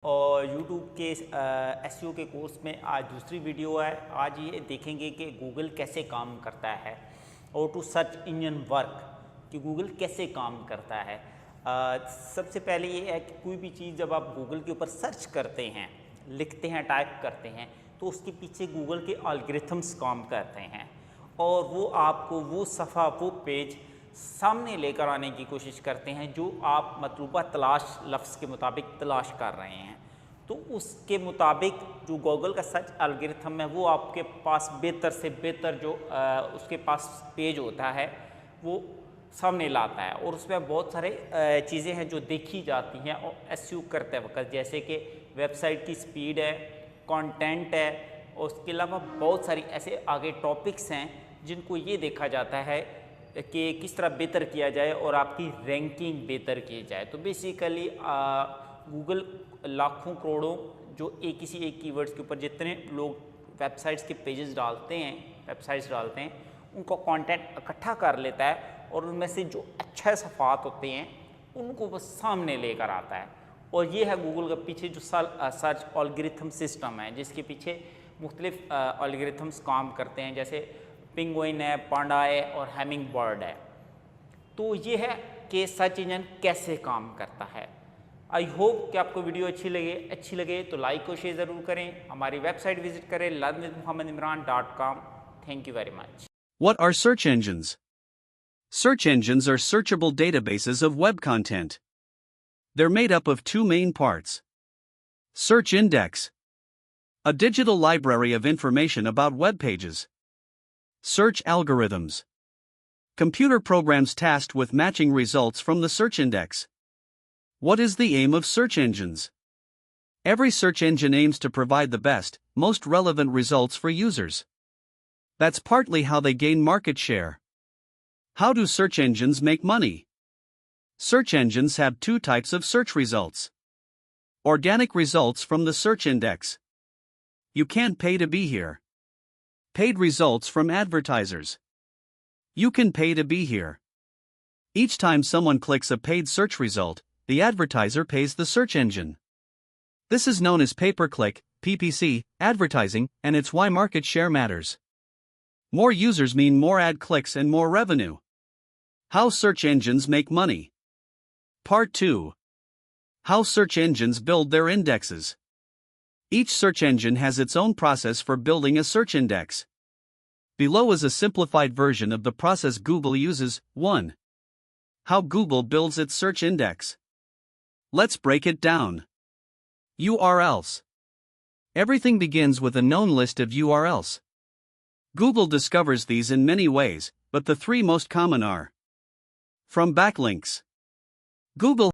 और YouTube के SEO के कोर्स में आज दूसरी वीडियो है। आज ये देखेंगे कि गूगल कैसे काम करता है और टू सर्च इंजन वर्क कि गूगल कैसे काम करता है। सबसे पहले ये है कि कोई भी चीज़ जब आप गूगल के ऊपर सर्च करते हैं, लिखते हैं, टाइप करते हैं, तो उसके पीछे गूगल के एल्गोरिथम्स काम करते हैं और वो आपको वो सफ़ा, वो पेज सामने लेकर आने की कोशिश करते हैं जो आप मतलूबा तलाश लफ्ज़ के मुताबिक तलाश कर रहे हैं। तो उसके मुताबिक जो गूगल का सर्च एल्गोरिथम है वो आपके पास बेहतर से बेहतर जो उसके पास पेज होता है वो सामने लाता है और उसमें बहुत सारे चीज़ें हैं जो देखी जाती हैं और एसईओ करते वक्त, जैसे कि वेबसाइट की स्पीड है, कंटेंट है और उसके अलावा बहुत सारी ऐसे आगे टॉपिक्स हैं जिनको ये देखा जाता है कि किस तरह बेहतर किया जाए और आपकी रैंकिंग बेहतर की जाए। तो बेसिकली गूगल लाखों करोड़ों जो किसी एक कीवर्ड्स के ऊपर जितने लोग वेबसाइट्स के पेजेस डालते हैं, वेबसाइट्स डालते हैं, उनका कंटेंट इकट्ठा कर लेता है और उनमें से जो अच्छे सफ़ात होते हैं उनको वो सामने लेकर आता है। और ये है गूगल के पीछे जो सर्च एल्गोरिथम सिस्टम है, जिसके पीछे मुख्तलिफ एल्गोरिथम्स काम करते हैं, जैसे पिंगुइन है, पांडा है और हैमिंग बर्ड है। तो ये है कि सर्च इंजन कैसे काम करता है। आई होप कि आपको वीडियो अच्छी लगे तो लाइक और शेयर ज़रूर करें। हमारी वेबसाइट विजिट करें learnwithmohammedimran.com। Thank you very much. What are search engines? Search engines are searchable databases of web content. They're made up of two main parts. Search index, a digital library of information about web pages. Search algorithms, computer programs tasked with matching results from the search index. What is the aim of search engines? Every search engine aims to provide the best, most relevant results for users. That's partly how they gain market share. How do search engines make money? Search engines have two types of search results. Organic results from the search index. You can't pay to be here. Paid results from advertisers. You can pay to be here. Each time someone clicks a paid search result, the advertiser pays the search engine. This is known as pay-per-click, PPC, advertising, and it's why market share matters. More users mean more ad clicks and more revenue. How search engines make money. Part 2. How search engines build their indexes. Each search engine has its own process for building a search index. Below is a simplified version of the process Google uses. 1. How Google builds its search index. Let's break it down. URLs. Everything begins with a known list of URLs. Google discovers these in many ways, but the three most common are: from backlinks. Google